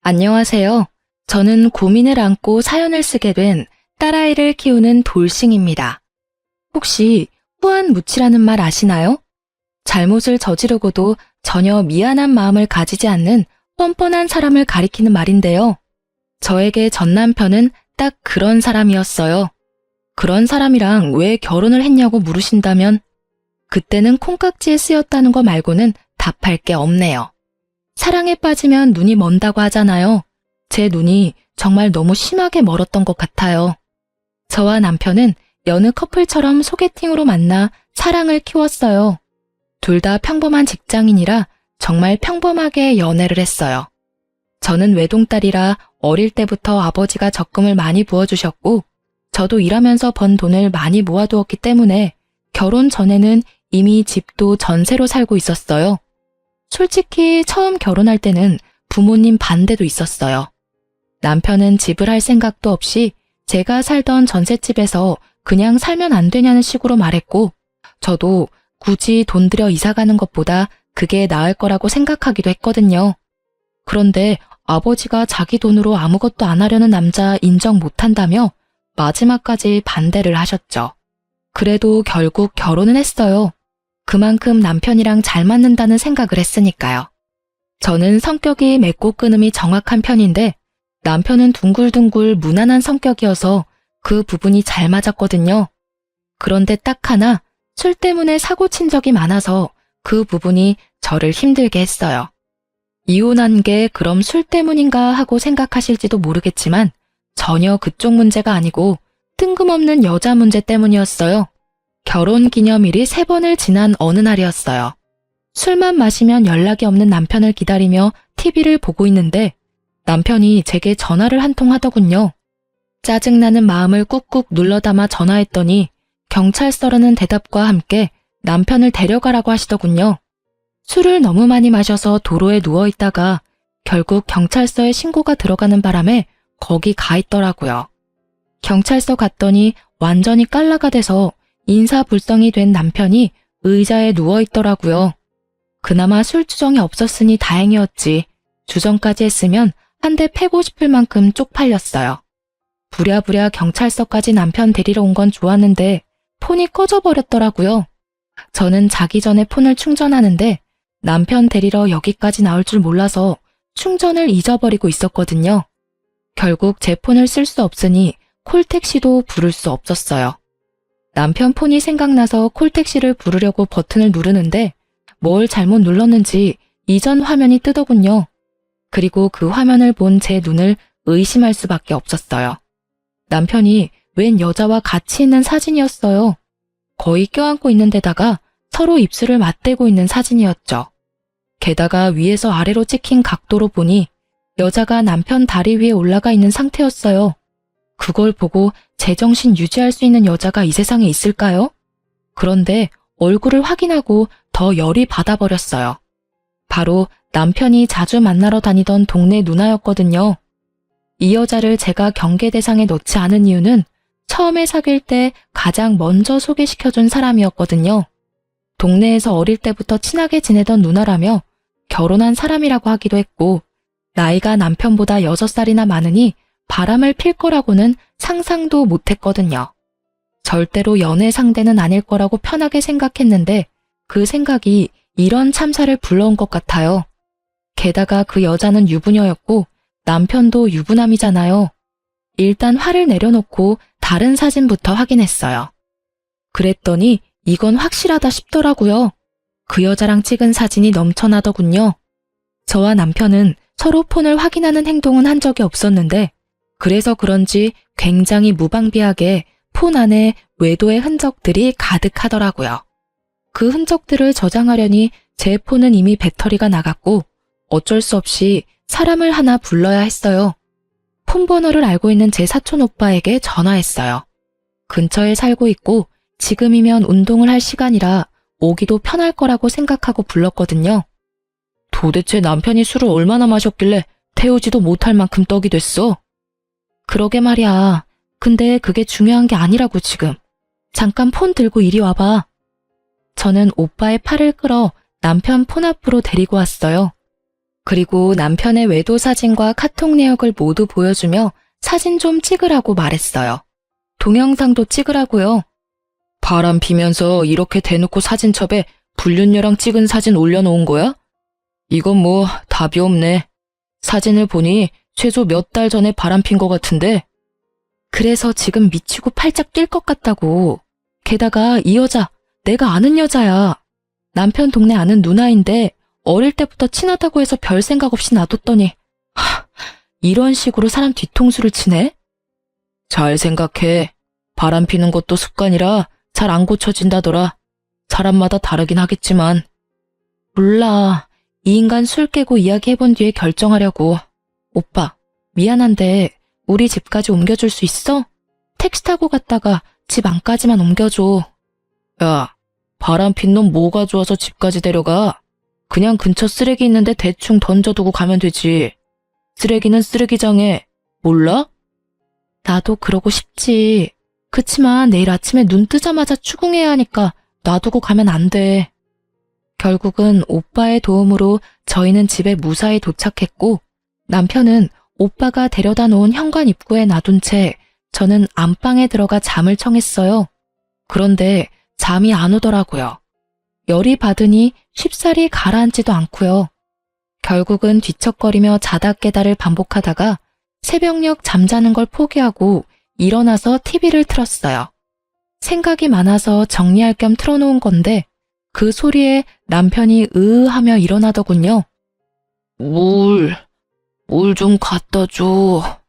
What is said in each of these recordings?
안녕하세요. 저는 고민을 안고 사연을 쓰게 된 딸아이를 키우는 돌싱입니다. 혹시 후안무치라는 말 아시나요? 잘못을 저지르고도 전혀 미안한 마음을 가지지 않는 뻔뻔한 사람을 가리키는 말인데요. 저에게 전 남편은 딱 그런 사람이었어요. 그런 사람이랑 왜 결혼을 했냐고 물으신다면 그때는 콩깍지에 쓰였다는 거 말고는 답할 게 없네요. 사랑에 빠지면 눈이 먼다고 하잖아요. 제 눈이 정말 너무 심하게 멀었던 것 같아요. 저와 남편은 여느 커플처럼 소개팅으로 만나 사랑을 키웠어요. 둘 다 평범한 직장인이라 정말 평범하게 연애를 했어요. 저는 외동딸이라 어릴 때부터 아버지가 적금을 많이 부어주셨고 저도 일하면서 번 돈을 많이 모아두었기 때문에 결혼 전에는 이미 집도 전세로 살고 있었어요. 솔직히 처음 결혼할 때는 부모님 반대도 있었어요. 남편은 집을 할 생각도 없이 제가 살던 전셋집에서 그냥 살면 안 되냐는 식으로 말했고 저도 굳이 돈 들여 이사 가는 것보다 그게 나을 거라고 생각하기도 했거든요. 그런데 아버지가 자기 돈으로 아무것도 안 하려는 남자 인정 못한다며 마지막까지 반대를 하셨죠. 그래도 결국 결혼은 했어요. 그만큼 남편이랑 잘 맞는다는 생각을 했으니까요. 저는 성격이 맺고 끊음이 정확한 편인데 남편은 둥글둥글 무난한 성격이어서 그 부분이 잘 맞았거든요. 그런데 딱 하나 술 때문에 사고 친 적이 많아서 그 부분이 저를 힘들게 했어요. 이혼한 게 그럼 술 때문인가 하고 생각하실지도 모르겠지만 전혀 그쪽 문제가 아니고 뜬금없는 여자 문제 때문이었어요. 결혼 기념일이 3번을 지난 어느 날이었어요. 술만 마시면 연락이 없는 남편을 기다리며 TV를 보고 있는데 남편이 제게 전화를 한 통 하더군요. 짜증나는 마음을 꾹꾹 눌러 담아 전화했더니 경찰서라는 대답과 함께 남편을 데려가라고 하시더군요. 술을 너무 많이 마셔서 도로에 누워있다가 결국 경찰서에 신고가 들어가는 바람에 거기 가 있더라고요. 경찰서 갔더니 완전히 깔라가 돼서 인사불성이 된 남편이 의자에 누워있더라고요. 그나마 술 주정이 없었으니 다행이었지. 주정까지 했으면 한 대 패고 싶을 만큼 쪽팔렸어요. 부랴부랴 경찰서까지 남편 데리러 온 건 좋았는데 폰이 꺼져버렸더라고요. 저는 자기 전에 폰을 충전하는데 남편 데리러 여기까지 나올 줄 몰라서 충전을 잊어버리고 있었거든요. 결국 제 폰을 쓸 수 없으니 콜택시도 부를 수 없었어요. 남편 폰이 생각나서 콜택시를 부르려고 버튼을 누르는데 뭘 잘못 눌렀는지 이전 화면이 뜨더군요. 그리고 그 화면을 본 제 눈을 의심할 수밖에 없었어요. 남편이 웬 여자와 같이 있는 사진이었어요. 거의 껴안고 있는 데다가 서로 입술을 맞대고 있는 사진이었죠. 게다가 위에서 아래로 찍힌 각도로 보니 여자가 남편 다리 위에 올라가 있는 상태였어요. 그걸 보고 제정신 유지할 수 있는 여자가 이 세상에 있을까요? 그런데 얼굴을 확인하고 더 열이 받아버렸어요. 바로 남편이 자주 만나러 다니던 동네 누나였거든요. 이 여자를 제가 경계 대상에 넣지 않은 이유는 처음에 사귈 때 가장 먼저 소개시켜준 사람이었거든요. 동네에서 어릴 때부터 친하게 지내던 누나라며 결혼한 사람이라고 하기도 했고 나이가 남편보다 6살이나 많으니 바람을 필 거라고는 상상도 못했거든요. 절대로 연애 상대는 아닐 거라고 편하게 생각했는데 그 생각이 이런 참사를 불러온 것 같아요. 게다가 그 여자는 유부녀였고 남편도 유부남이잖아요. 일단 화를 내려놓고 다른 사진부터 확인했어요. 그랬더니 이건 확실하다 싶더라고요. 그 여자랑 찍은 사진이 넘쳐나더군요. 저와 남편은 서로 폰을 확인하는 행동은 한 적이 없었는데 그래서 그런지 굉장히 무방비하게 폰 안에 외도의 흔적들이 가득하더라고요. 그 흔적들을 저장하려니 제 폰은 이미 배터리가 나갔고 어쩔 수 없이 사람을 하나 불러야 했어요. 폰 번호를 알고 있는 제 사촌 오빠에게 전화했어요. 근처에 살고 있고 지금이면 운동을 할 시간이라 오기도 편할 거라고 생각하고 불렀거든요. 도대체 남편이 술을 얼마나 마셨길래 태우지도 못할 만큼 떡이 됐어? 그러게 말이야. 근데 그게 중요한 게 아니라고 지금. 잠깐 폰 들고 이리 와봐. 저는 오빠의 팔을 끌어 남편 폰 앞으로 데리고 왔어요. 그리고 남편의 외도 사진과 카톡 내역을 모두 보여주며 사진 좀 찍으라고 말했어요. 동영상도 찍으라고요. 바람 피면서 이렇게 대놓고 사진첩에 불륜녀랑 찍은 사진 올려놓은 거야? 이건 뭐 답이 없네. 사진을 보니 최소 몇 달 전에 바람 핀 것 같은데. 그래서 지금 미치고 팔짝 뛸 것 같다고. 게다가 이 여자 내가 아는 여자야. 남편 동네 아는 누나인데 어릴 때부터 친하다고 해서 별 생각 없이 놔뒀더니 이런 식으로 사람 뒤통수를 치네? 잘 생각해. 바람 피는 것도 습관이라 잘 안 고쳐진다더라. 사람마다 다르긴 하겠지만. 몰라. 이 인간 술 깨고 이야기해본 뒤에 결정하려고. 오빠, 미안한데 우리 집까지 옮겨줄 수 있어? 택시 타고 갔다가 집 안까지만 옮겨줘. 야, 바람 핀 놈 뭐가 좋아서 집까지 데려가? 그냥 근처 쓰레기 있는데 대충 던져두고 가면 되지. 쓰레기는 쓰레기장에. 몰라? 나도 그러고 싶지. 그치만 내일 아침에 눈 뜨자마자 추궁해야 하니까 놔두고 가면 안 돼. 결국은 오빠의 도움으로 저희는 집에 무사히 도착했고 남편은 오빠가 데려다 놓은 현관 입구에 놔둔 채 저는 안방에 들어가 잠을 청했어요. 그런데 잠이 안 오더라고요. 열이 받으니 쉽사리 가라앉지도 않고요. 결국은 뒤척거리며 자다 깨다를 반복하다가 새벽녘 잠자는 걸 포기하고 일어나서 TV를 틀었어요. 생각이 많아서 정리할 겸 틀어놓은 건데 그 소리에 남편이 으으하며 일어나더군요. 물 좀 갖다 줘.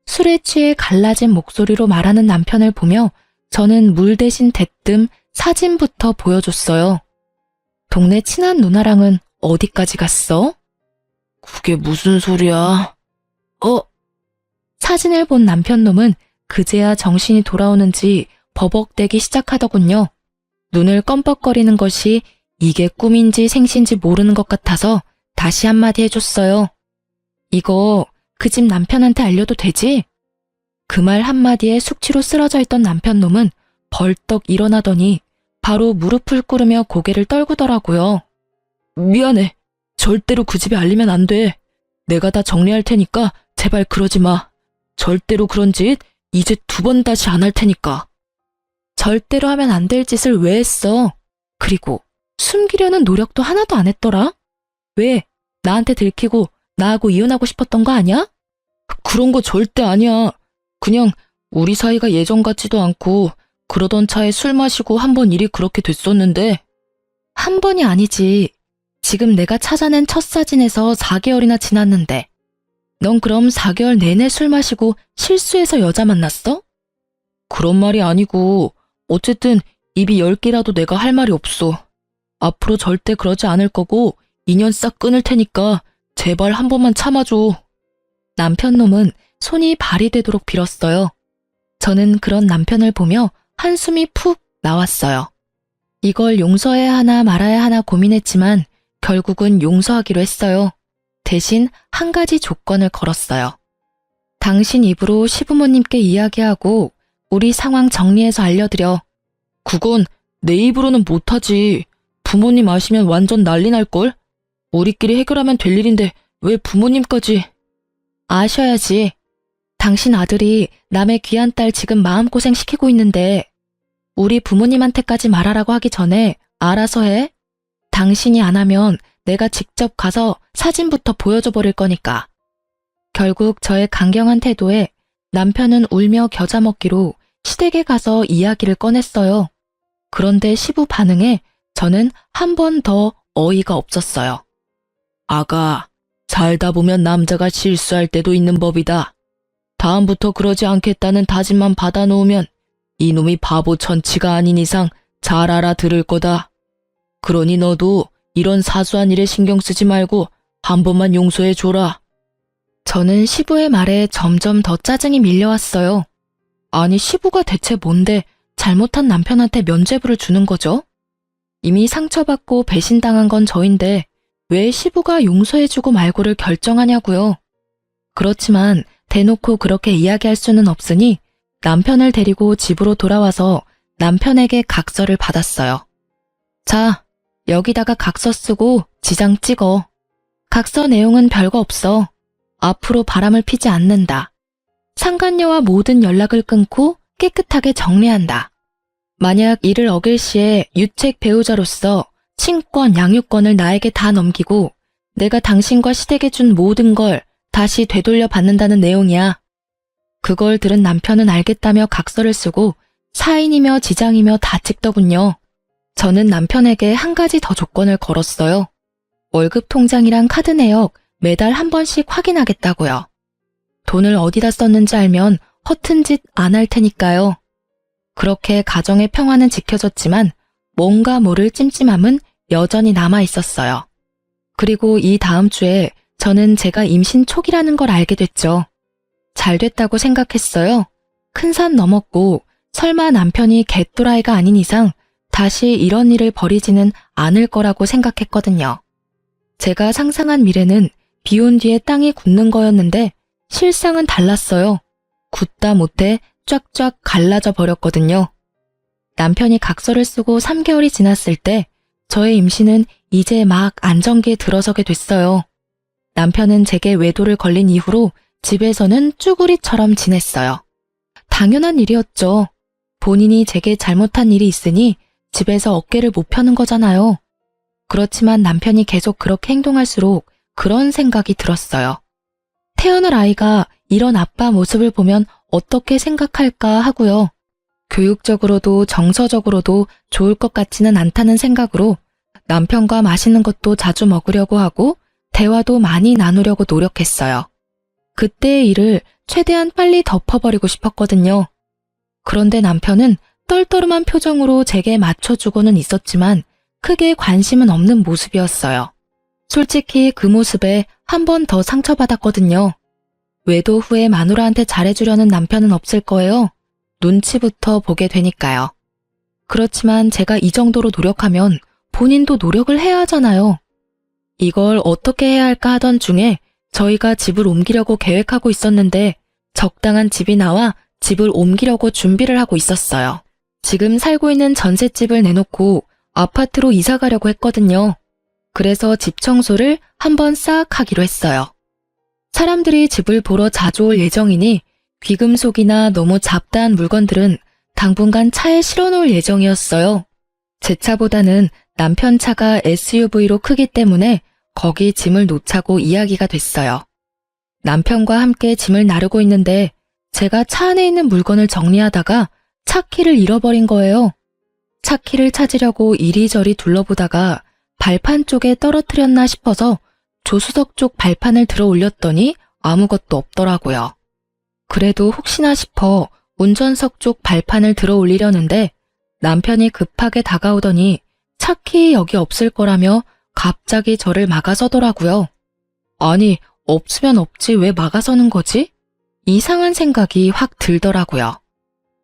술에 취해 갈라진 목소리로 말하는 남편을 보며 저는 물 대신 대뜸 사진부터 보여줬어요. 동네 친한 누나랑은 어디까지 갔어? 그게 무슨 소리야? 사진을 본 남편놈은 그제야 정신이 돌아오는지 버벅대기 시작하더군요. 눈을 껌뻑거리는 것이 이게 꿈인지 생시인지 모르는 것 같아서 다시 한마디 해줬어요. 이거 그 집 남편한테 알려도 되지? 그 말 한마디에 숙취로 쓰러져 있던 남편놈은 벌떡 일어나더니 바로 무릎을 꿇으며 고개를 떨구더라고요. 미안해. 절대로 그 집에 알리면 안 돼. 내가 다 정리할 테니까 제발 그러지 마. 절대로 그런 짓 이제 2번 다시 안 할 테니까. 절대로 하면 안 될 짓을 왜 했어? 그리고 숨기려는 노력도 하나도 안 했더라? 왜? 나한테 들키고 나하고 이혼하고 싶었던 거 아니야? 그런 거 절대 아니야. 그냥 우리 사이가 예전 같지도 않고 그러던 차에 술 마시고 한 번 일이 그렇게 됐었는데. 한 번이 아니지. 지금 내가 찾아낸 첫 사진에서 4개월이나 지났는데 넌 그럼 4개월 내내 술 마시고 실수해서 여자 만났어? 그런 말이 아니고 어쨌든 입이 10개라도 내가 할 말이 없어. 앞으로 절대 그러지 않을 거고 인연 싹 끊을 테니까 제발 한 번만 참아줘. 남편놈은 손이 발이 되도록 빌었어요. 저는 그런 남편을 보며 한숨이 푹 나왔어요. 이걸 용서해야 하나 말아야 하나 고민했지만 결국은 용서하기로 했어요. 대신 한 가지 조건을 걸었어요. 당신 입으로 시부모님께 이야기하고 우리 상황 정리해서 알려드려. 그건 내 입으로는 못하지. 부모님 아시면 완전 난리 날걸? 우리끼리 해결하면 될 일인데 왜 부모님까지. 아셔야지. 당신 아들이 남의 귀한 딸 지금 마음고생 시키고 있는데 우리 부모님한테까지 말하라고 하기 전에 알아서 해. 당신이 안 하면 내가 직접 가서 사진부터 보여줘 버릴 거니까. 결국 저의 강경한 태도에 남편은 울며 겨자 먹기로 시댁에 가서 이야기를 꺼냈어요. 그런데 시부 반응에 저는 한 번 더 어이가 없었어요. 아가, 살다 보면 남자가 실수할 때도 있는 법이다. 다음부터 그러지 않겠다는 다짐만 받아놓으면 이놈이 바보 천치가 아닌 이상 잘 알아들을 거다. 그러니 너도 이런 사소한 일에 신경 쓰지 말고 한 번만 용서해줘라. 저는 시부의 말에 점점 더 짜증이 밀려왔어요. 아니 시부가 대체 뭔데 잘못한 남편한테 면죄부를 주는 거죠? 이미 상처받고 배신당한 건 저인데 왜 시부가 용서해주고 말고를 결정하냐고요. 그렇지만 대놓고 그렇게 이야기할 수는 없으니 남편을 데리고 집으로 돌아와서 남편에게 각서를 받았어요. 자, 여기다가 각서 쓰고 지장 찍어. 각서 내용은 별거 없어. 앞으로 바람을 피지 않는다. 상간녀와 모든 연락을 끊고 깨끗하게 정리한다. 만약 이를 어길 시에 유책 배우자로서 친권, 양육권을 나에게 다 넘기고 내가 당신과 시댁에 준 모든 걸 다시 되돌려 받는다는 내용이야. 그걸 들은 남편은 알겠다며 각서를 쓰고 사인이며 지장이며 다 찍더군요. 저는 남편에게 한 가지 더 조건을 걸었어요. 월급 통장이랑 카드 내역 매달 한 번씩 확인하겠다고요. 돈을 어디다 썼는지 알면 허튼 짓 안 할 테니까요. 그렇게 가정의 평화는 지켜졌지만 뭔가 모를 찜찜함은 여전히 남아 있었어요. 그리고 이 다음 주에 저는 제가 임신 초기라는 걸 알게 됐죠. 잘 됐다고 생각했어요. 큰 산 넘었고 설마 남편이 개또라이가 아닌 이상 다시 이런 일을 벌이지는 않을 거라고 생각했거든요. 제가 상상한 미래는 비온 뒤에 땅이 굳는 거였는데 실상은 달랐어요. 굳다 못해 쫙쫙 갈라져 버렸거든요. 남편이 각서를 쓰고 3개월이 지났을 때 저의 임신은 이제 막 안정기에 들어서게 됐어요. 남편은 제게 외도를 걸린 이후로 집에서는 쭈구리처럼 지냈어요. 당연한 일이었죠. 본인이 제게 잘못한 일이 있으니 집에서 어깨를 못 펴는 거잖아요. 그렇지만 남편이 계속 그렇게 행동할수록 그런 생각이 들었어요. 태어날 아이가 이런 아빠 모습을 보면 어떻게 생각할까 하고요. 교육적으로도 정서적으로도 좋을 것 같지는 않다는 생각으로 남편과 맛있는 것도 자주 먹으려고 하고 대화도 많이 나누려고 노력했어요. 그때의 일을 최대한 빨리 덮어버리고 싶었거든요. 그런데 남편은 떨떠름한 표정으로 제게 맞춰주고는 있었지만 크게 관심은 없는 모습이었어요. 솔직히 그 모습에 한 번 더 상처받았거든요. 외도 후에 마누라한테 잘해주려는 남편은 없을 거예요. 눈치부터 보게 되니까요. 그렇지만 제가 이 정도로 노력하면 본인도 노력을 해야 하잖아요. 이걸 어떻게 해야 할까 하던 중에 저희가 집을 옮기려고 계획하고 있었는데 적당한 집이 나와 집을 옮기려고 준비를 하고 있었어요. 지금 살고 있는 전셋집을 내놓고 아파트로 이사 가려고 했거든요. 그래서 집 청소를 한번 싹 하기로 했어요. 사람들이 집을 보러 자주 올 예정이니 귀금속이나 너무 잡다한 물건들은 당분간 차에 실어놓을 예정이었어요. 제 차보다는 남편 차가 SUV로 크기 때문에 거기 짐을 놓자고 이야기가 됐어요. 남편과 함께 짐을 나르고 있는데 제가 차 안에 있는 물건을 정리하다가 차 키를 잃어버린 거예요. 차 키를 찾으려고 이리저리 둘러보다가 발판 쪽에 떨어뜨렸나 싶어서 조수석 쪽 발판을 들어 올렸더니 아무것도 없더라고요. 그래도 혹시나 싶어 운전석 쪽 발판을 들어 올리려는데 남편이 급하게 다가오더니 차 키 여기 없을 거라며 갑자기 저를 막아서더라고요. 아니, 없으면 없지 왜 막아서는 거지? 이상한 생각이 확 들더라고요.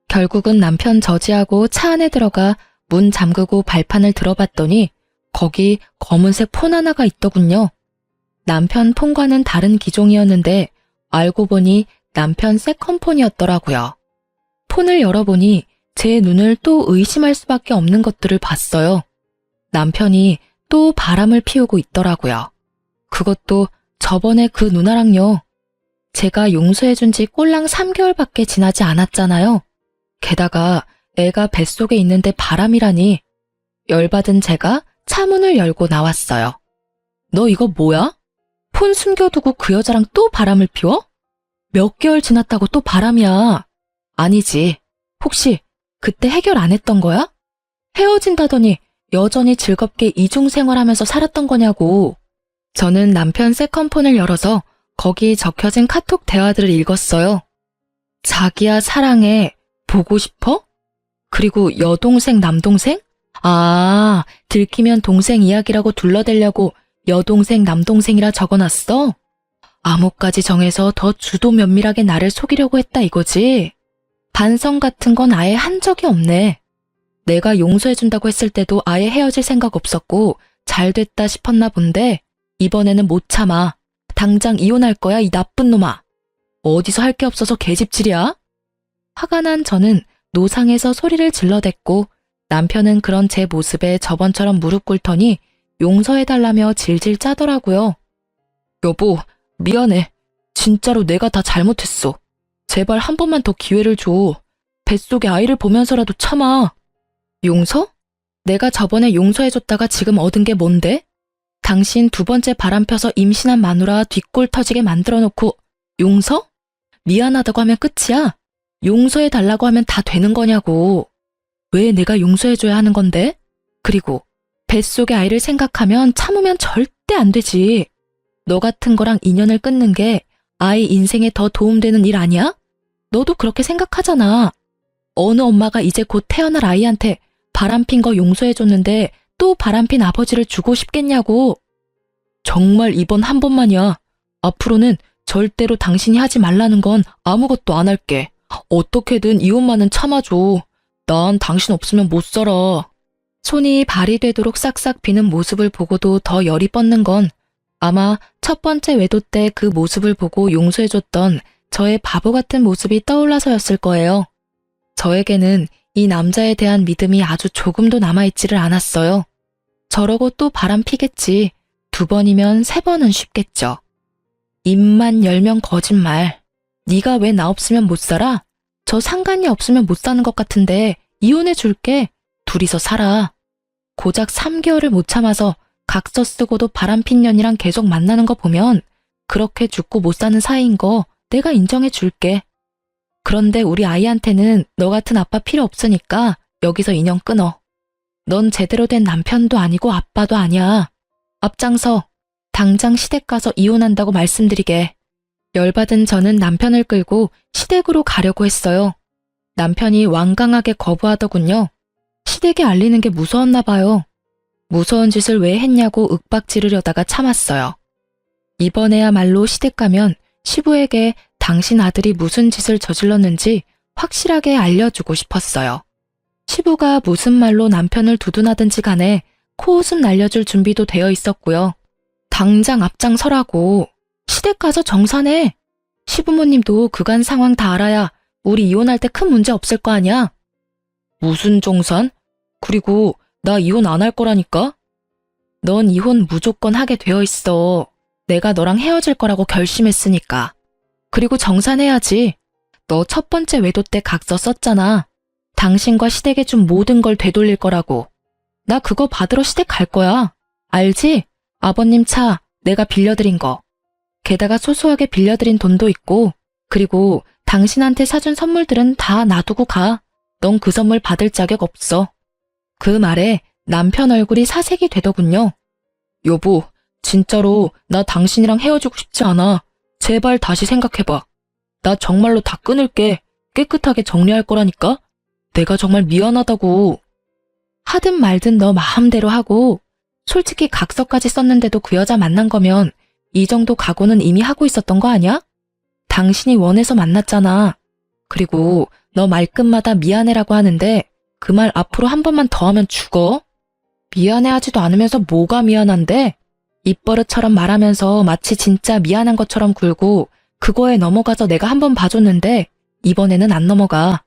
결국은 남편 저지하고 차 안에 들어가 문 잠그고 발판을 들어봤더니 거기 검은색 폰 하나가 있더군요. 남편 폰과는 다른 기종이었는데 알고 보니 남편 세컨폰이었더라고요. 폰을 열어보니 제 눈을 또 의심할 수밖에 없는 것들을 봤어요. 남편이 또 바람을 피우고 있더라고요. 그것도 저번에 그 누나랑요. 제가 용서해준 지 꼴랑 3개월밖에 지나지 않았잖아요. 게다가 애가 뱃속에 있는데 바람이라니. 열받은 제가 차 문을 열고 나왔어요. 너 이거 뭐야? 폰 숨겨두고 그 여자랑 또 바람을 피워? 몇 개월 지났다고 또 바람이야. 아니지. 혹시 그때 해결 안 했던 거야? 헤어진다더니 여전히 즐겁게 이중생활하면서 살았던 거냐고. 저는 남편 세컨폰을 열어서 거기 적혀진 카톡 대화들을 읽었어요. 자기야 사랑해. 보고 싶어? 그리고 여동생 남동생? 아, 들키면 동생 이야기라고 둘러대려고 여동생 남동생이라 적어놨어? 암호까지 정해서 더 주도 면밀하게 나를 속이려고 했다 이거지? 반성 같은 건 아예 한 적이 없네. 내가 용서해준다고 했을 때도 아예 헤어질 생각 없었고 잘 됐다 싶었나 본데 이번에는 못 참아. 당장 이혼할 거야 이 나쁜 놈아. 어디서 할 게 없어서 계집질이야? 화가 난 저는 노상에서 소리를 질러댔고 남편은 그런 제 모습에 저번처럼 무릎 꿇더니 용서해달라며 질질 짜더라고요. 여보, 미안해. 진짜로 내가 다 잘못했어. 제발 한 번만 더 기회를 줘. 뱃속에 아이를 보면서라도 참아. 용서? 내가 저번에 용서해줬다가 지금 얻은 게 뭔데? 당신 두 번째 바람 펴서 임신한 마누라 뒷골 터지게 만들어놓고 용서? 미안하다고 하면 끝이야? 용서해달라고 하면 다 되는 거냐고. 왜 내가 용서해줘야 하는 건데? 그리고 뱃속의 아이를 생각하면 참으면 절대 안 되지. 너 같은 거랑 인연을 끊는 게 아이 인생에 더 도움되는 일 아니야? 너도 그렇게 생각하잖아. 어느 엄마가 이제 곧 태어날 아이한테 바람핀 거 용서해줬는데 또 바람핀 아버지를 주고 싶겠냐고. 정말 이번 한 번만이야. 앞으로는 절대로 당신이 하지 말라는 건 아무것도 안 할게. 어떻게든 이혼만은 참아줘. 난 당신 없으면 못 살아. 손이 발이 되도록 싹싹 비는 모습을 보고도 더 열이 뻗는 건 아마 첫 번째 외도 때 그 모습을 보고 용서해줬던 저의 바보 같은 모습이 떠올라서였을 거예요. 저에게는 이 남자에 대한 믿음이 아주 조금도 남아있지를 않았어요. 저러고 또 바람 피겠지. 2번이면 3번은 쉽겠죠. 입만 열면 거짓말. 네가 왜 나 없으면 못 살아? 저 상관이 없으면 못 사는 것 같은데 이혼해 줄게. 둘이서 살아. 고작 3개월을 못 참아서 각서 쓰고도 바람핀 년이랑 계속 만나는 거 보면 그렇게 죽고 못 사는 사이인 거 내가 인정해 줄게. 그런데 우리 아이한테는 너 같은 아빠 필요 없으니까 여기서 인연 끊어. 넌 제대로 된 남편도 아니고 아빠도 아니야. 앞장서. 당장 시댁 가서 이혼한다고 말씀드리게. 열받은 저는 남편을 끌고 시댁으로 가려고 했어요. 남편이 완강하게 거부하더군요. 시댁에 알리는 게 무서웠나 봐요. 무서운 짓을 왜 했냐고 윽박 지르려다가 참았어요. 이번에야말로 시댁 가면 시부에게 당신 아들이 무슨 짓을 저질렀는지 확실하게 알려주고 싶었어요. 시부가 무슨 말로 남편을 두둔하든지 간에 코웃음 날려줄 준비도 되어 있었고요. 당장 앞장서라고. 시댁 가서 정산해. 시부모님도 그간 상황 다 알아야 우리 이혼할 때 큰 문제 없을 거 아니야. 무슨 정산? 그리고 나 이혼 안 할 거라니까? 넌 이혼 무조건 하게 되어 있어. 내가 너랑 헤어질 거라고 결심했으니까. 그리고 정산해야지. 너 첫 번째 외도 때 각서 썼잖아. 당신과 시댁에 준 모든 걸 되돌릴 거라고. 나 그거 받으러 시댁 갈 거야. 알지? 아버님 차 내가 빌려드린 거. 게다가 소소하게 빌려드린 돈도 있고, 그리고 당신한테 사준 선물들은 다 놔두고 가. 넌 그 선물 받을 자격 없어. 그 말에 남편 얼굴이 사색이 되더군요. 여보, 진짜로 나 당신이랑 헤어지고 싶지 않아. 제발 다시 생각해봐. 나 정말로 다 끊을게. 깨끗하게 정리할 거라니까? 내가 정말 미안하다고. 하든 말든 너 마음대로 하고, 솔직히 각서까지 썼는데도 그 여자 만난 거면 이 정도 각오는 이미 하고 있었던 거 아니야? 당신이 원해서 만났잖아. 그리고 너 말끝마다 미안해라고 하는데 그 말 앞으로 한 번만 더 하면 죽어? 미안해하지도 않으면서 뭐가 미안한데? 입버릇처럼 말하면서 마치 진짜 미안한 것처럼 굴고 그거에 넘어가서 내가 한 번 봐줬는데 이번에는 안 넘어가.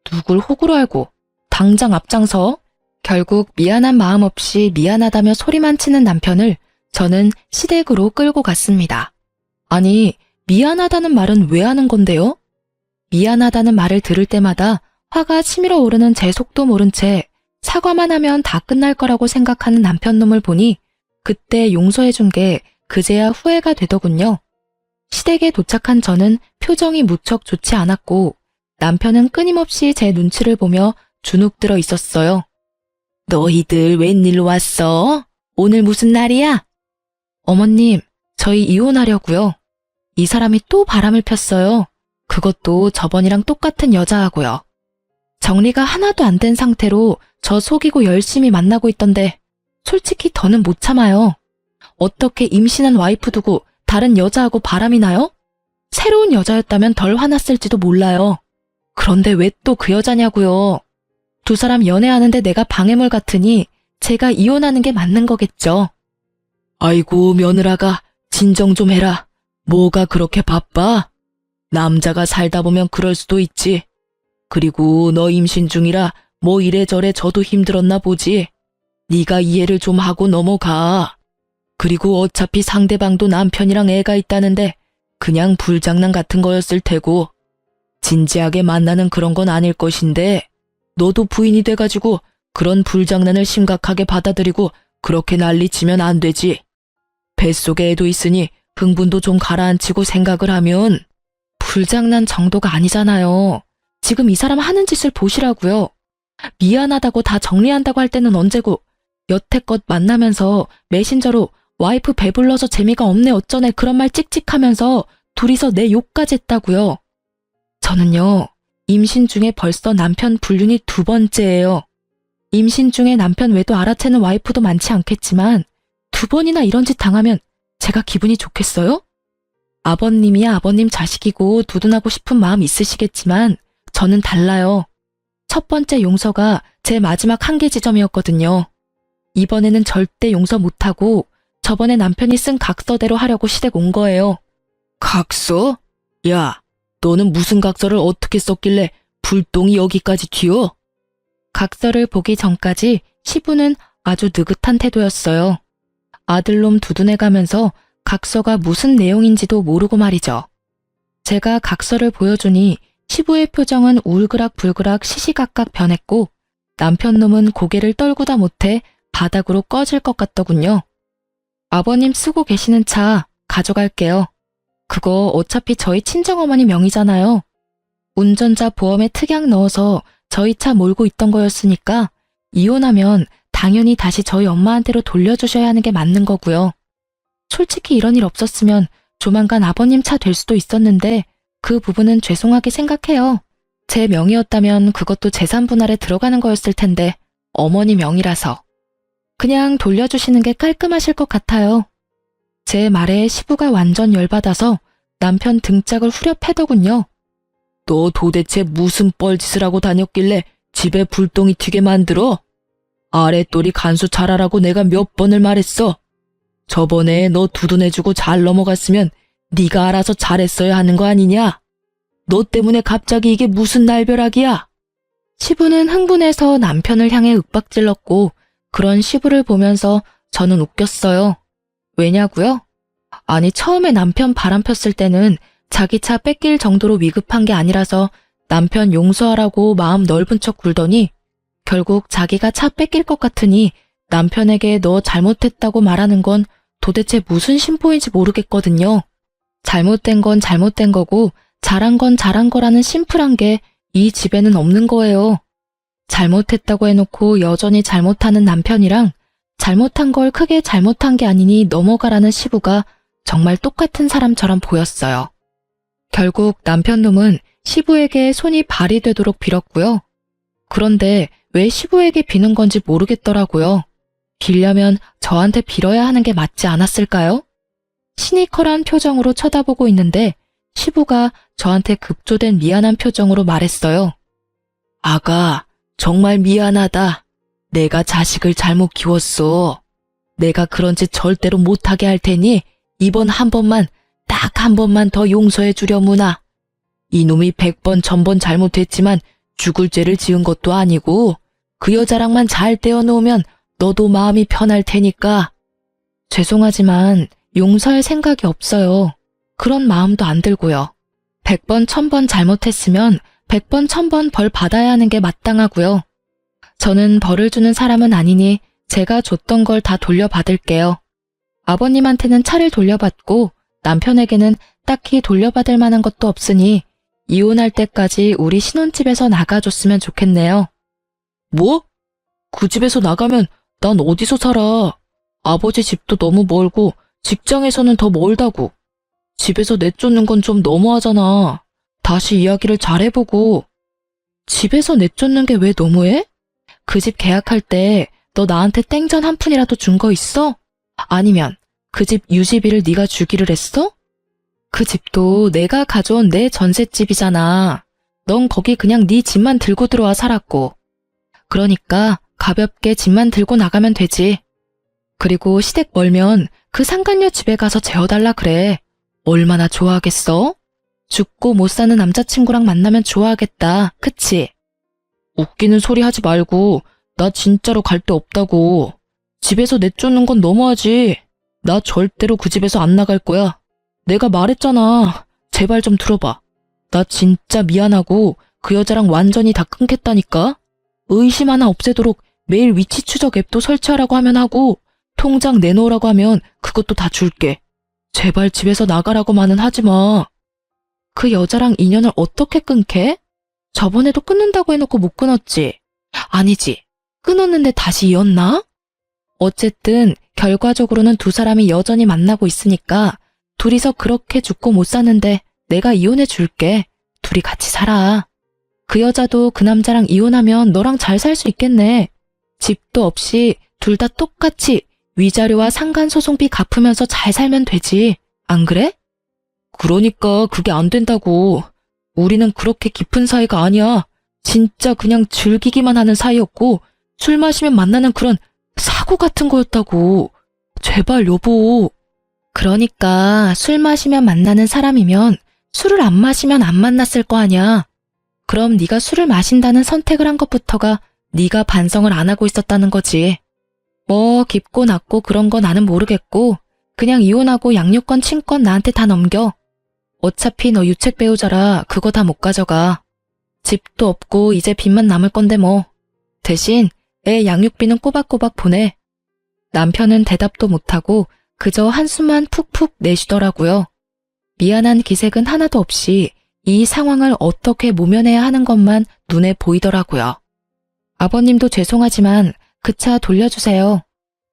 누굴 호구로 알고 당장 앞장서. 결국 미안한 마음 없이 미안하다며 소리만 치는 남편을 저는 시댁으로 끌고 갔습니다. 아니, 미안하다는 말은 왜 하는 건데요? 미안하다는 말을 들을 때마다 화가 치밀어 오르는 제 속도 모른 채 사과만 하면 다 끝날 거라고 생각하는 남편 놈을 보니 그때 용서해준 게 그제야 후회가 되더군요. 시댁에 도착한 저는 표정이 무척 좋지 않았고 남편은 끊임없이 제 눈치를 보며 주눅들어 있었어요. 너희들 웬일로 왔어? 오늘 무슨 날이야? 어머님, 저희 이혼하려고요. 이 사람이 또 바람을 폈어요. 그것도 저번이랑 똑같은 여자하고요. 정리가 하나도 안 된 상태로 저 속이고 열심히 만나고 있던데 솔직히 더는 못 참아요. 어떻게 임신한 와이프 두고 다른 여자하고 바람이 나요? 새로운 여자였다면 덜 화났을지도 몰라요. 그런데 왜 또 그 여자냐고요. 두 사람 연애하는데 내가 방해물 같으니 제가 이혼하는 게 맞는 거겠죠. 아이고 며느라가 진정 좀 해라. 뭐가 그렇게 바빠? 남자가 살다 보면 그럴 수도 있지. 그리고 너 임신 중이라 뭐 이래저래 저도 힘들었나 보지. 네가 이해를 좀 하고 넘어가. 그리고 어차피 상대방도 남편이랑 애가 있다는데 그냥 불장난 같은 거였을 테고 진지하게 만나는 그런 건 아닐 것인데 너도 부인이 돼가지고 그런 불장난을 심각하게 받아들이고 그렇게 난리치면 안 되지. 뱃속에 애도 있으니 흥분도 좀 가라앉히고 생각을 하면. 불장난 정도가 아니잖아요. 지금 이 사람 하는 짓을 보시라고요. 미안하다고 다 정리한다고 할 때는 언제고 여태껏 만나면서 메신저로 와이프 배불러서 재미가 없네 어쩌네 그런 말 찍찍하면서 둘이서 내 욕까지 했다고요. 저는요, 임신 중에 벌써 남편 불륜이 2번째예요. 임신 중에 남편 외도 알아채는 와이프도 많지 않겠지만 2번이나 이런 짓 당하면 제가 기분이 좋겠어요? 아버님이야 아버님 자식이고 두둔하고 싶은 마음 있으시겠지만 저는 달라요. 첫 번째 용서가 제 마지막 한계 지점이었거든요. 이번에는 절대 용서 못하고 저번에 남편이 쓴 각서대로 하려고 시댁 온 거예요. 각서? 야, 너는 무슨 각서를 어떻게 썼길래 불똥이 여기까지 튀어? 각서를 보기 전까지 시부는 아주 느긋한 태도였어요. 아들놈 두둔해가면서 각서가 무슨 내용인지도 모르고 말이죠. 제가 각서를 보여주니 시부의 표정은 울그락불그락 시시각각 변했고 남편놈은 고개를 떨구다 못해 바닥으로 꺼질 것 같더군요. 아버님 쓰고 계시는 차 가져갈게요. 그거 어차피 저희 친정어머니 명의잖아요. 운전자 보험에 특약 넣어서 저희 차 몰고 있던 거였으니까 이혼하면 당연히 다시 저희 엄마한테로 돌려주셔야 하는 게 맞는 거고요. 솔직히 이런 일 없었으면 조만간 아버님 차 될 수도 있었는데 그 부분은 죄송하게 생각해요. 제 명의였다면 그것도 재산 분할에 들어가는 거였을 텐데 어머니 명의라서. 그냥 돌려주시는 게 깔끔하실 것 같아요. 제 말에 시부가 완전 열받아서 남편 등짝을 후려 패더군요. 너 도대체 무슨 뻘짓을 하고 다녔길래 집에 불똥이 튀게 만들어? 아랫돌이 간수 잘하라고 내가 몇 번을 말했어. 저번에 너 두둔해주고 잘 넘어갔으면 네가 알아서 잘했어야 하는 거 아니냐? 너 때문에 갑자기 이게 무슨 날벼락이야? 시부는 흥분해서 남편을 향해 윽박질렀고 그런 시부를 보면서 저는 웃겼어요. 왜냐고요? 아니 처음에 남편 바람 폈을 때는 자기 차 뺏길 정도로 위급한 게 아니라서 남편 용서하라고 마음 넓은 척 굴더니 결국 자기가 차 뺏길 것 같으니 남편에게 너 잘못했다고 말하는 건 도대체 무슨 심보인지 모르겠거든요. 잘못된 건 잘못된 거고 잘한 건 잘한 거라는 심플한 게 이 집에는 없는 거예요. 잘못했다고 해놓고 여전히 잘못하는 남편이랑 잘못한 걸 크게 잘못한 게 아니니 넘어가라는 시부가 정말 똑같은 사람처럼 보였어요. 결국 남편놈은 시부에게 손이 발이 되도록 빌었고요. 그런데 왜 시부에게 비는 건지 모르겠더라고요. 빌려면 저한테 빌어야 하는 게 맞지 않았을까요? 시니컬한 표정으로 쳐다보고 있는데 시부가 저한테 급조된 미안한 표정으로 말했어요. 아가, 정말 미안하다. 내가 자식을 잘못 키웠어. 내가 그런 짓 절대로 못하게 할 테니 이번 한 번만, 딱 한 번만 더 용서해 주려무나. 이놈이 100번 1000번 잘못했지만 죽을 죄를 지은 것도 아니고 그 여자랑만 잘 떼어놓으면 너도 마음이 편할 테니까. 죄송하지만 용서할 생각이 없어요. 그런 마음도 안 들고요. 100번 1000번 잘못했으면 100번 1000번 벌 받아야 하는 게 마땅하고요. 저는 벌을 주는 사람은 아니니 제가 줬던 걸 다 돌려받을게요. 아버님한테는 차를 돌려받고 남편에게는 딱히 돌려받을 만한 것도 없으니 이혼할 때까지 우리 신혼집에서 나가줬으면 좋겠네요. 뭐? 그 집에서 나가면 난 어디서 살아? 아버지 집도 너무 멀고 직장에서는 더 멀다고. 집에서 내쫓는 건 좀 너무하잖아. 다시 이야기를 잘 해보고. 집에서 내쫓는 게 왜 너무해? 그 집 계약할 때 너 나한테 땡전 한 푼이라도 준 거 있어? 아니면 그 집 유지비를 네가 주기를 했어? 그 집도 내가 가져온 내 전셋집이잖아. 넌 거기 그냥 네 집만 들고 들어와 살았고. 그러니까 가볍게 집만 들고 나가면 되지. 그리고 시댁 멀면 그 상간녀 집에 가서 재워달라 그래. 얼마나 좋아하겠어? 죽고 못 사는 남자친구랑 만나면 좋아하겠다. 그치? 웃기는 소리 하지 말고 나 진짜로 갈 데 없다고. 집에서 내쫓는 건 너무하지. 나 절대로 그 집에서 안 나갈 거야. 내가 말했잖아. 제발 좀 들어봐. 나 진짜 미안하고 그 여자랑 완전히 다 끊겠다니까. 의심 하나 없애도록 매일 위치 추적 앱도 설치하라고 하면 하고 통장 내놓으라고 하면 그것도 다 줄게. 제발 집에서 나가라고만은 하지 마. 그 여자랑 인연을 어떻게 끊게? 저번에도 끊는다고 해놓고 못 끊었지. 아니지. 끊었는데 다시 이었나? 어쨌든 결과적으로는 두 사람이 여전히 만나고 있으니까 둘이서 그렇게 죽고 못 사는데 내가 이혼해 줄게. 둘이 같이 살아. 그 여자도 그 남자랑 이혼하면 너랑 잘 살 수 있겠네. 집도 없이 둘 다 똑같이 위자료와 상간소송비 갚으면서 잘 살면 되지. 안 그래? 그러니까 그게 안 된다고. 우리는 그렇게 깊은 사이가 아니야. 진짜 그냥 즐기기만 하는 사이였고 술 마시면 만나는 그런 사고 같은 거였다고. 제발 여보. 그러니까 술 마시면 만나는 사람이면 술을 안 마시면 안 만났을 거 아니야. 그럼 네가 술을 마신다는 선택을 한 것부터가 네가 반성을 안 하고 있었다는 거지. 뭐 깊고 낮고 그런 거 나는 모르겠고 그냥 이혼하고 양육권 친권 나한테 다 넘겨. 어차피 너 유책 배우자라 그거 다 못 가져가. 집도 없고 이제 빚만 남을 건데 뭐. 대신 애 양육비는 꼬박꼬박 보내. 남편은 대답도 못하고 그저 한숨만 푹푹 내쉬더라고요. 미안한 기색은 하나도 없이 이 상황을 어떻게 모면해야 하는 것만 눈에 보이더라고요. 아버님도 죄송하지만 그 차 돌려주세요.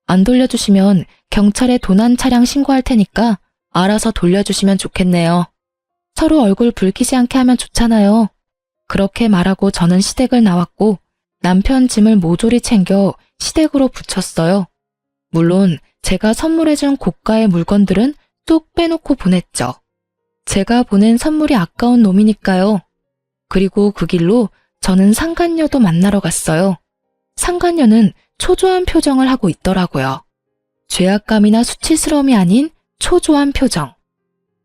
안 돌려주시면 경찰에 도난 차량 신고할 테니까 알아서 돌려주시면 좋겠네요. 서로 얼굴 붉히지 않게 하면 좋잖아요. 그렇게 말하고 저는 시댁을 나왔고 남편 짐을 모조리 챙겨 시댁으로 붙였어요. 물론 제가 선물해준 고가의 물건들은 뚝 빼놓고 보냈죠. 제가 보낸 선물이 아까운 놈이니까요. 그리고 그 길로 저는 상간녀도 만나러 갔어요. 상간녀는 초조한 표정을 하고 있더라고요. 죄악감이나 수치스러움이 아닌 초조한 표정.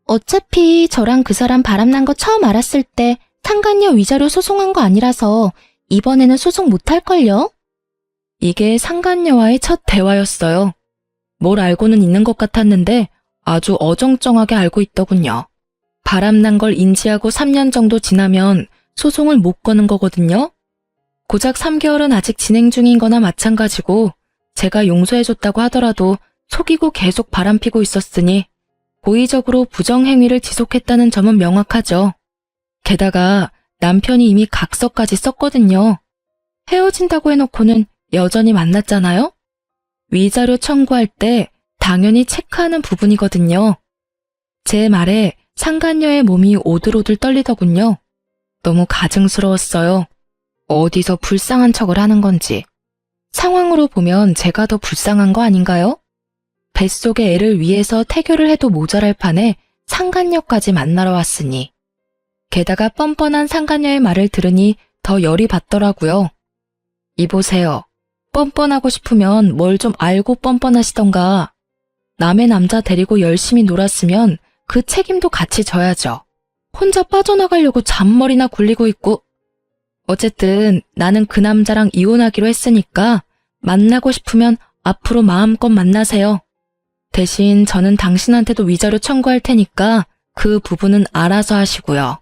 어차피 저랑 그 사람 바람난 거 처음 알았을 때 상간녀 위자료 소송한 거 아니라서 이번에는 소송 못할걸요? 이게 상간녀와의 첫 대화였어요. 뭘 알고는 있는 것 같았는데 아주 어정쩡하게 알고 있더군요. 바람난 걸 인지하고 3년 정도 지나면 소송을 못 거는 거거든요. 고작 3개월은 아직 진행 중인 거나 마찬가지고 제가 용서해줬다고 하더라도 속이고 계속 바람피고 있었으니 고의적으로 부정행위를 지속했다는 점은 명확하죠. 게다가 남편이 이미 각서까지 썼거든요. 헤어진다고 해놓고는 여전히 만났잖아요? 위자료 청구할 때 당연히 체크하는 부분이거든요. 제 말에 상간녀의 몸이 오들오들 떨리더군요. 너무 가증스러웠어요. 어디서 불쌍한 척을 하는 건지. 상황으로 보면 제가 더 불쌍한 거 아닌가요? 뱃속의 애를 위해서 태교를 해도 모자랄 판에 상간녀까지 만나러 왔으니. 게다가 뻔뻔한 상간녀의 말을 들으니 더 열이 받더라고요. 이보세요. 뻔뻔하고 싶으면 뭘 좀 알고 뻔뻔하시던가. 남의 남자 데리고 열심히 놀았으면 그 책임도 같이 져야죠. 혼자 빠져나가려고 잔머리나 굴리고 있고. 어쨌든 나는 그 남자랑 이혼하기로 했으니까 만나고 싶으면 앞으로 마음껏 만나세요. 대신 저는 당신한테도 위자료 청구할 테니까 그 부분은 알아서 하시고요.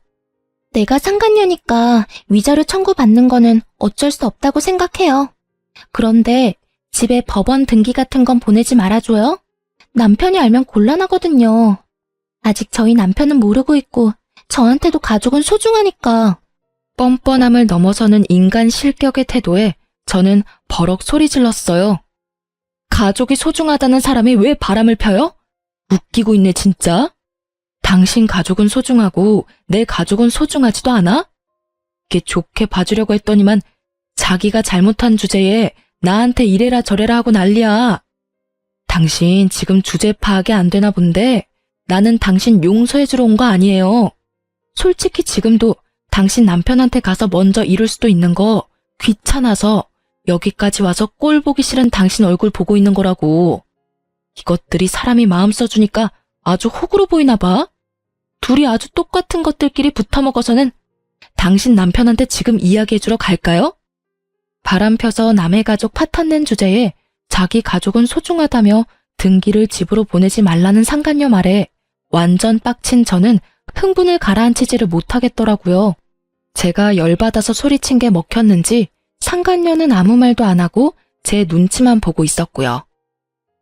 내가 상간녀니까 위자료 청구받는 거는 어쩔 수 없다고 생각해요. 그런데 집에 법원 등기 같은 건 보내지 말아줘요. 남편이 알면 곤란하거든요. 아직 저희 남편은 모르고 있고 저한테도 가족은 소중하니까. 뻔뻔함을 넘어서는 인간 실격의 태도에 저는 버럭 소리 질렀어요. 가족이 소중하다는 사람이 왜 바람을 펴요? 웃기고 있네 진짜. 당신 가족은 소중하고 내 가족은 소중하지도 않아? 이게 좋게 봐주려고 했더니만 자기가 잘못한 주제에 나한테 이래라 저래라 하고 난리야. 당신 지금 주제 파악이 안 되나 본데 나는 당신 용서해주러 온 거 아니에요. 솔직히 지금도 당신 남편한테 가서 먼저 이룰 수도 있는 거 귀찮아서 여기까지 와서 꼴 보기 싫은 당신 얼굴 보고 있는 거라고. 이것들이 사람이 마음 써주니까 아주 호구로 보이나 봐. 둘이 아주 똑같은 것들끼리 붙어먹어서는 당신 남편한테 지금 이야기해주러 갈까요? 바람 펴서 남의 가족 파탄낸 주제에 자기 가족은 소중하다며 등기를 집으로 보내지 말라는 상간녀 말에 완전 빡친 저는 흥분을 가라앉히지를 못하겠더라고요. 제가 열받아서 소리친 게 먹혔는지 상간녀는 아무 말도 안 하고 제 눈치만 보고 있었고요.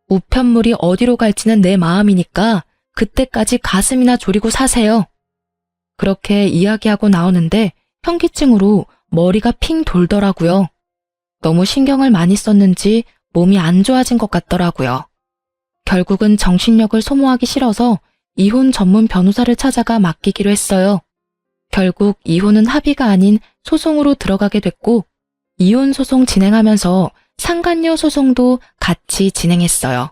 우편물이 어디로 갈지는 내 마음이니까 그때까지 가슴이나 졸이고 사세요. 그렇게 이야기하고 나오는데 현기증으로 머리가 핑 돌더라고요. 너무 신경을 많이 썼는지 몸이 안 좋아진 것 같더라고요. 결국은 정신력을 소모하기 싫어서 이혼 전문 변호사를 찾아가 맡기기로 했어요. 결국 이혼은 합의가 아닌 소송으로 들어가게 됐고 이혼 소송 진행하면서 상간녀 소송도 같이 진행했어요.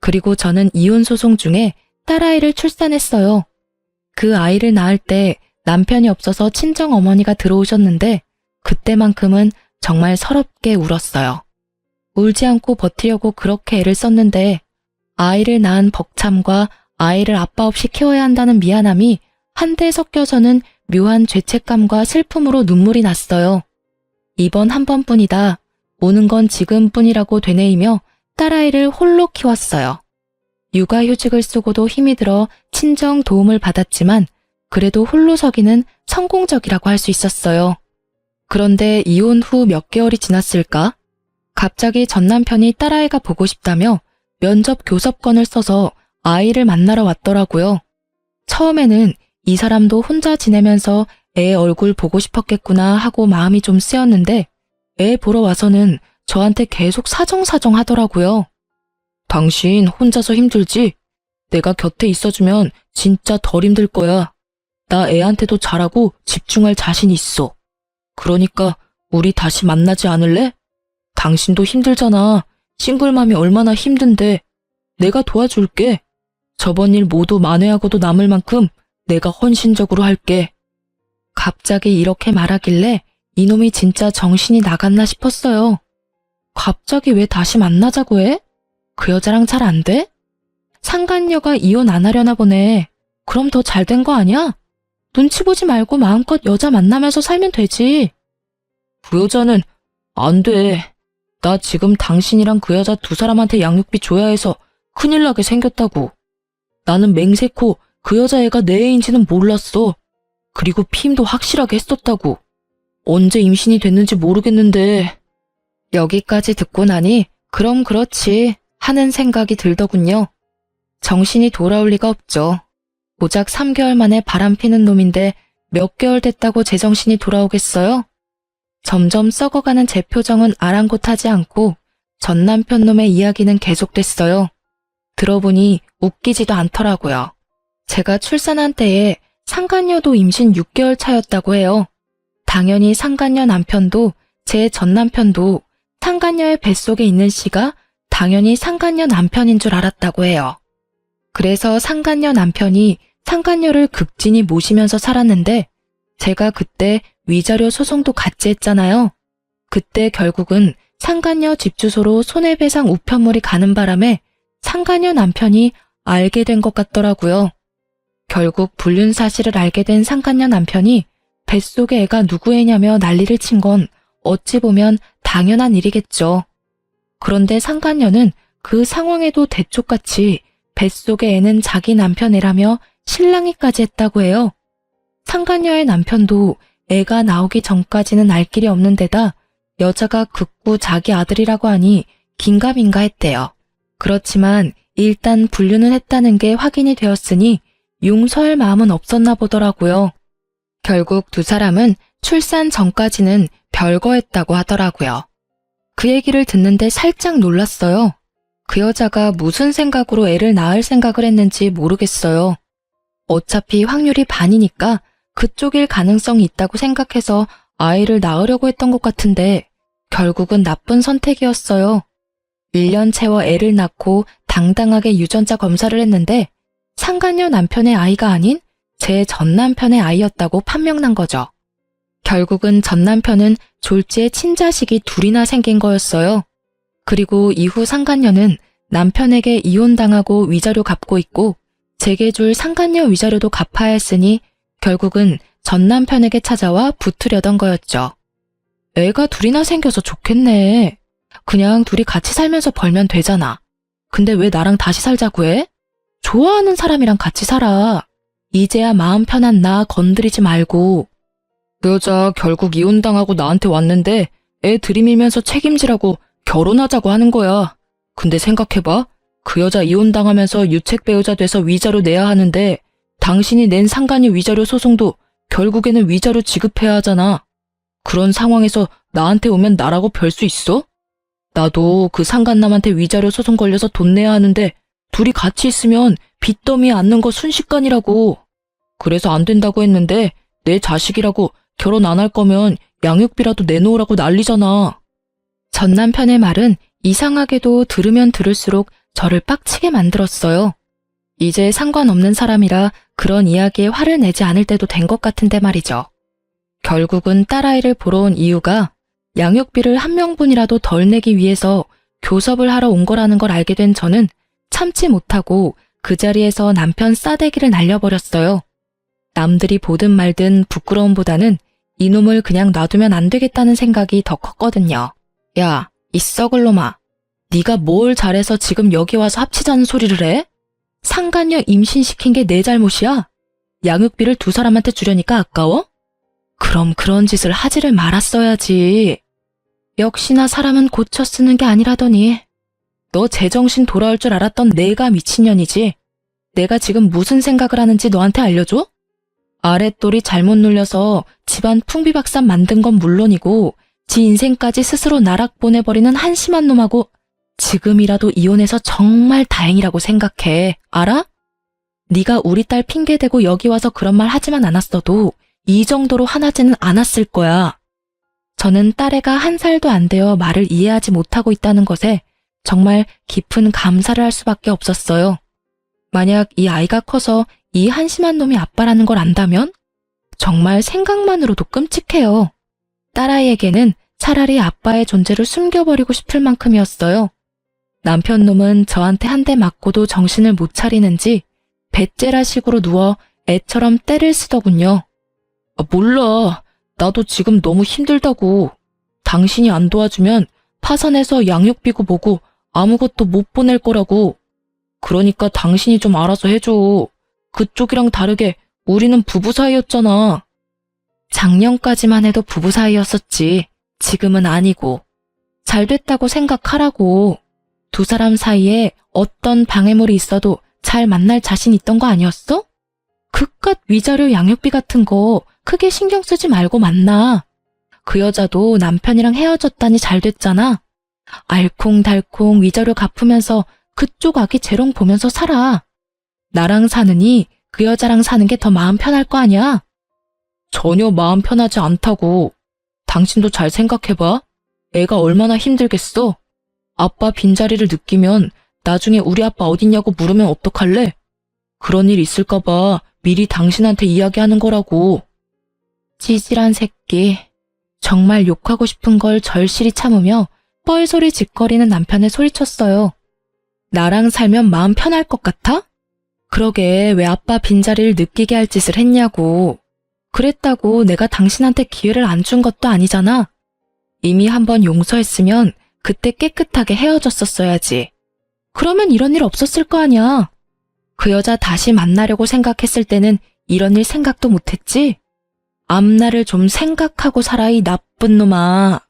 그리고 저는 이혼 소송 중에 딸아이를 출산했어요. 그 아이를 낳을 때 남편이 없어서 친정 어머니가 들어오셨는데 그때만큼은 정말 서럽게 울었어요. 울지 않고 버티려고 그렇게 애를 썼는데 아이를 낳은 벅참과 아이를 아빠 없이 키워야 한다는 미안함이 한데 섞여서는 묘한 죄책감과 슬픔으로 눈물이 났어요. 이번 한 번뿐이다. 오는 건 지금뿐이라고 되뇌이며 딸아이를 홀로 키웠어요. 육아휴직을 쓰고도 힘이 들어 친정 도움을 받았지만 그래도 홀로 서기는 성공적이라고 할 수 있었어요. 그런데 이혼 후 몇 개월이 지났을까? 갑자기 전 남편이 딸아이가 보고 싶다며 면접 교섭권을 써서 아이를 만나러 왔더라고요. 처음에는 이 사람도 혼자 지내면서 애 얼굴 보고 싶었겠구나 하고 마음이 좀 쓰였는데 애 보러 와서는 저한테 계속 사정사정 하더라고요. 당신 혼자서 힘들지? 내가 곁에 있어주면 진짜 덜 힘들 거야. 나 애한테도 잘하고 집중할 자신 있어. 그러니까 우리 다시 만나지 않을래? 당신도 힘들잖아. 싱글맘이 얼마나 힘든데. 내가 도와줄게. 저번 일 모두 만회하고도 남을 만큼 내가 헌신적으로 할게. 갑자기 이렇게 말하길래 이놈이 진짜 정신이 나갔나 싶었어요. 갑자기 왜 다시 만나자고 해? 그 여자랑 잘 안 돼? 상간녀가 이혼 안 하려나 보네. 그럼 더 잘 된 거 아니야? 눈치 보지 말고 마음껏 여자 만나면서 살면 되지. 그 여자는 안 돼. 나 지금 당신이랑 그 여자 두 사람한테 양육비 줘야 해서 큰일 나게 생겼다고. 나는 맹세코 그 여자애가 내 애인지는 몰랐어. 그리고 피임도 확실하게 했었다고. 언제 임신이 됐는지 모르겠는데. 여기까지 듣고 나니 그럼 그렇지 하는 생각이 들더군요. 정신이 돌아올 리가 없죠. 고작 3개월 만에 바람피는 놈인데 몇 개월 됐다고 제정신이 돌아오겠어요? 점점 썩어가는 제 표정은 아랑곳하지 않고 전 남편 놈의 이야기는 계속됐어요. 들어보니 웃기지도 않더라고요. 제가 출산한 때에 상간녀도 임신 6개월 차였다고 해요. 당연히 상간녀 남편도 제 전 남편도 상간녀의 뱃속에 있는 씨가 당연히 상간녀 남편인 줄 알았다고 해요. 그래서 상간녀 남편이 상간녀를 극진히 모시면서 살았는데 제가 그때 위자료 소송도 같이 했잖아요. 그때 결국은 상간녀 집 주소로 손해배상 우편물이 가는 바람에 상간녀 남편이 알게 된 것 같더라고요. 결국 불륜 사실을 알게 된 상간녀 남편이 뱃속에 애가 누구 애냐며 난리를 친 건 어찌 보면 당연한 일이겠죠. 그런데 상간녀는 그 상황에도 대쪽같이 뱃속의 애는 자기 남편 애라며 실랑이까지 했다고 해요. 상간녀의 남편도 애가 나오기 전까지는 알 길이 없는 데다 여자가 극구 자기 아들이라고 하니 긴가민가 했대요. 그렇지만 일단 불륜은 했다는 게 확인이 되었으니 용서할 마음은 없었나 보더라고요. 결국 두 사람은 출산 전까지는 별거했다고 하더라고요. 그 얘기를 듣는데 살짝 놀랐어요. 그 여자가 무슨 생각으로 애를 낳을 생각을 했는지 모르겠어요. 어차피 확률이 반이니까 그쪽일 가능성이 있다고 생각해서 아이를 낳으려고 했던 것 같은데 결국은 나쁜 선택이었어요. 1년 채워 애를 낳고 당당하게 유전자 검사를 했는데 상간녀 남편의 아이가 아닌 제 전 남편의 아이였다고 판명난 거죠. 결국은 전 남편은 졸지에 친자식이 둘이나 생긴 거였어요. 그리고 이후 상간녀는 남편에게 이혼당하고 위자료 갚고 있고 제게 줄 상간녀 위자료도 갚아야 했으니 결국은 전 남편에게 찾아와 붙으려던 거였죠. 애가 둘이나 생겨서 좋겠네. 그냥 둘이 같이 살면서 벌면 되잖아. 근데 왜 나랑 다시 살자고 해? 좋아하는 사람이랑 같이 살아. 이제야 마음 편한 나 건드리지 말고. 그 여자 결국 이혼당하고 나한테 왔는데 애 들이밀면서 책임지라고 결혼하자고 하는 거야. 근데 생각해봐. 그 여자 이혼당하면서 유책 배우자 돼서 위자료 내야 하는데 당신이 낸 상간녀 위자료 소송도 결국에는 위자료 지급해야 하잖아. 그런 상황에서 나한테 오면 나라고 별 수 있어? 나도 그 상간남한테 위자료 소송 걸려서 돈 내야 하는데 둘이 같이 있으면 빚더미에 앉는 거 순식간이라고. 그래서 안 된다고 했는데 내 자식이라고 결혼 안 할 거면 양육비라도 내놓으라고 난리잖아. 전 남편의 말은 이상하게도 들으면 들을수록 저를 빡치게 만들었어요. 이제 상관없는 사람이라 그런 이야기에 화를 내지 않을 때도 된 것 같은데 말이죠. 결국은 딸아이를 보러 온 이유가 양육비를 한 명분이라도 덜 내기 위해서 교섭을 하러 온 거라는 걸 알게 된 저는 참지 못하고 그 자리에서 남편 싸대기를 날려버렸어요. 남들이 보든 말든 부끄러움보다는 이놈을 그냥 놔두면 안 되겠다는 생각이 더 컸거든요. 야, 이 썩을 놈아. 네가 뭘 잘해서 지금 여기 와서 합치자는 소리를 해? 상간녀 임신시킨 게 내 잘못이야? 양육비를 두 사람한테 주려니까 아까워? 그럼 그런 짓을 하지를 말았어야지. 역시나 사람은 고쳐 쓰는 게 아니라더니. 너 제정신 돌아올 줄 알았던 내가 미친년이지. 내가 지금 무슨 생각을 하는지 너한테 알려줘? 아랫돌이 잘못 눌려서 집안 풍비박산 만든 건 물론이고 지 인생까지 스스로 나락 보내버리는 한심한 놈하고 지금이라도 이혼해서 정말 다행이라고 생각해. 알아? 네가 우리 딸 핑계대고 여기 와서 그런 말 하지만 않았어도 이 정도로 화나지는 않았을 거야. 저는 딸애가 1살도 안 되어 말을 이해하지 못하고 있다는 것에 정말 깊은 감사를 할 수밖에 없었어요. 만약 이 아이가 커서 이 한심한 놈이 아빠라는 걸 안다면 정말 생각만으로도 끔찍해요. 딸아이에게는 차라리 아빠의 존재를 숨겨버리고 싶을 만큼이었어요. 남편 놈은 저한테 한 대 맞고도 정신을 못 차리는지 배째라 식으로 누워 애처럼 떼를 쓰더군요. 몰라. 나도 지금 너무 힘들다고. 당신이 안 도와주면 파산해서 양육비고 뭐고 아무것도 못 보낼 거라고. 그러니까 당신이 좀 알아서 해줘. 그쪽이랑 다르게 우리는 부부 사이였잖아. 작년까지만 해도 부부 사이였었지. 지금은 아니고. 잘 됐다고 생각하라고. 두 사람 사이에 어떤 방해물이 있어도 잘 만날 자신 있던 거 아니었어? 그깟 위자료 양육비 같은 거 크게 신경 쓰지 말고 만나. 그 여자도 남편이랑 헤어졌다니 잘 됐잖아. 알콩달콩 위자료 갚으면서 그쪽 아기 재롱 보면서 살아. 나랑 사느니 그 여자랑 사는 게 더 마음 편할 거 아니야? 전혀 마음 편하지 않다고. 당신도 잘 생각해봐. 애가 얼마나 힘들겠어? 아빠 빈자리를 느끼면 나중에 우리 아빠 어딨냐고 물으면 어떡할래? 그런 일 있을까봐 미리 당신한테 이야기하는 거라고. 찌질한 새끼. 정말 욕하고 싶은 걸 절실히 참으며 뻘소리 짓거리는 남편을 소리쳤어요. 나랑 살면 마음 편할 것 같아? 그러게 왜 아빠 빈자리를 느끼게 할 짓을 했냐고. 그랬다고 내가 당신한테 기회를 안 준 것도 아니잖아. 이미 한번 용서했으면 그때 깨끗하게 헤어졌었어야지. 그러면 이런 일 없었을 거 아니야. 그 여자 다시 만나려고 생각했을 때는 이런 일 생각도 못했지. 앞날을 좀 생각하고 살아 이 나쁜 놈아.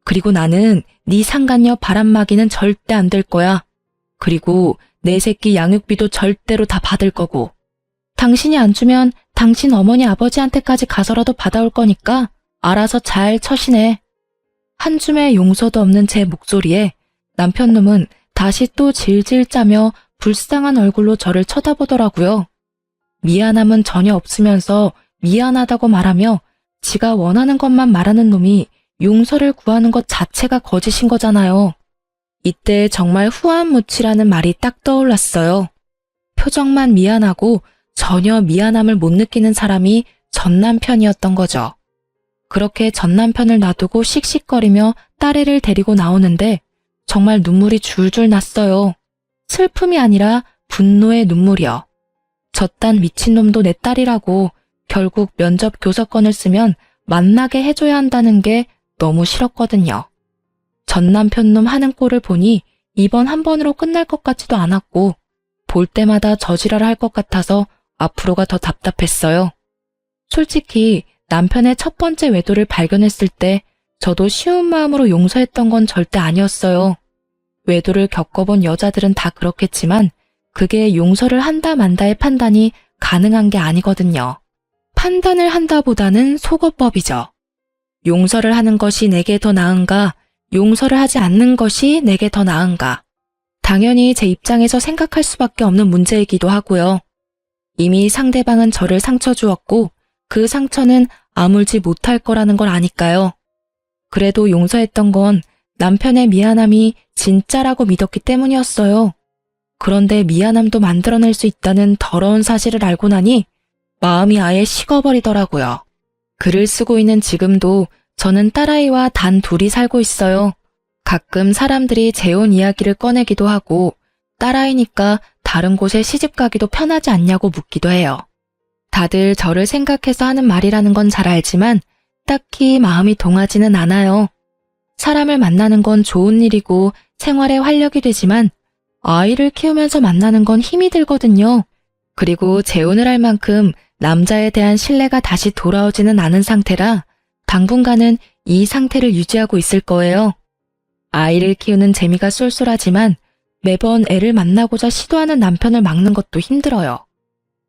그리고 나는 네 상간녀 바람막이는 절대 안 될 거야. 그리고 내 새끼 양육비도 절대로 다 받을 거고. 당신이 안 주면 당신 어머니 아버지한테까지 가서라도 받아올 거니까 알아서 잘 처신해. 한 줌의 용서도 없는 제 목소리에 남편 놈은 다시 또 질질 짜며 불쌍한 얼굴로 저를 쳐다보더라고요. 미안함은 전혀 없으면서 미안하다고 말하며 지가 원하는 것만 말하는 놈이 용서를 구하는 것 자체가 거짓인 거잖아요. 이때 정말 후안무치라는 말이 딱 떠올랐어요. 표정만 미안하고 전혀 미안함을 못 느끼는 사람이 전 남편이었던 거죠. 그렇게 전 남편을 놔두고 씩씩거리며 딸애를 데리고 나오는데 정말 눈물이 줄줄 났어요. 슬픔이 아니라 분노의 눈물이요. 저딴 미친놈도 내 딸이라고 결국 면접 교섭권을 쓰면 만나게 해줘야 한다는 게 너무 싫었거든요. 전 남편 놈 하는 꼴을 보니 이번 한 번으로 끝날 것 같지도 않았고 볼 때마다 저지랄을 할 것 같아서 앞으로가 더 답답했어요. 솔직히 남편의 첫 번째 외도를 발견했을 때 저도 쉬운 마음으로 용서했던 건 절대 아니었어요. 외도를 겪어본 여자들은 다 그렇겠지만 그게 용서를 한다 만다의 판단이 가능한 게 아니거든요. 판단을 한다보다는 속어법이죠. 용서를 하는 것이 내게 더 나은가, 용서를 하지 않는 것이 내게 더 나은가. 당연히 제 입장에서 생각할 수밖에 없는 문제이기도 하고요. 이미 상대방은 저를 상처 주었고 그 상처는 아물지 못할 거라는 걸 아니까요. 그래도 용서했던 건 남편의 미안함이 진짜라고 믿었기 때문이었어요. 그런데 미안함도 만들어낼 수 있다는 더러운 사실을 알고 나니 마음이 아예 식어버리더라고요. 글을 쓰고 있는 지금도 저는 딸아이와 단 둘이 살고 있어요. 가끔 사람들이 재혼 이야기를 꺼내기도 하고 딸아이니까 다른 곳에 시집 가기도 편하지 않냐고 묻기도 해요. 다들 저를 생각해서 하는 말이라는 건 잘 알지만 딱히 마음이 동하지는 않아요. 사람을 만나는 건 좋은 일이고 생활에 활력이 되지만 아이를 키우면서 만나는 건 힘이 들거든요. 그리고 재혼을 할 만큼 남자에 대한 신뢰가 다시 돌아오지는 않은 상태라 당분간은 이 상태를 유지하고 있을 거예요. 아이를 키우는 재미가 쏠쏠하지만 매번 애를 만나고자 시도하는 남편을 막는 것도 힘들어요.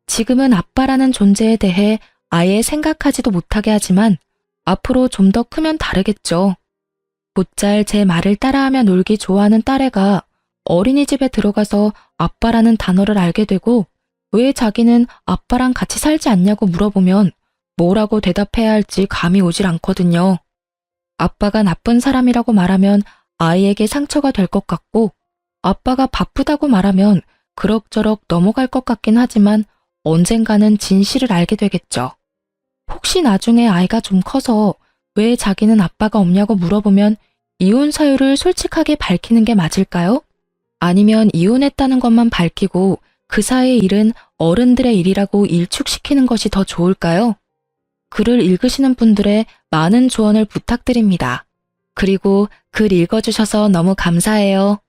지금은 아빠라는 존재에 대해 아예 생각하지도 못하게 하지만 앞으로 좀 더 크면 다르겠죠. 곧잘 제 말을 따라하며 놀기 좋아하는 딸애가 어린이집에 들어가서 아빠라는 단어를 알게 되고 왜 자기는 아빠랑 같이 살지 않냐고 물어보면 뭐라고 대답해야 할지 감이 오질 않거든요. 아빠가 나쁜 사람이라고 말하면 아이에게 상처가 될 것 같고 아빠가 바쁘다고 말하면 그럭저럭 넘어갈 것 같긴 하지만 언젠가는 진실을 알게 되겠죠. 혹시 나중에 아이가 좀 커서 왜 자기는 아빠가 없냐고 물어보면 이혼 사유를 솔직하게 밝히는 게 맞을까요? 아니면 이혼했다는 것만 밝히고 그 사이의 일은 어른들의 일이라고 일축시키는 것이 더 좋을까요? 글을 읽으시는 분들의 많은 조언을 부탁드립니다. 그리고 글 읽어주셔서 너무 감사해요.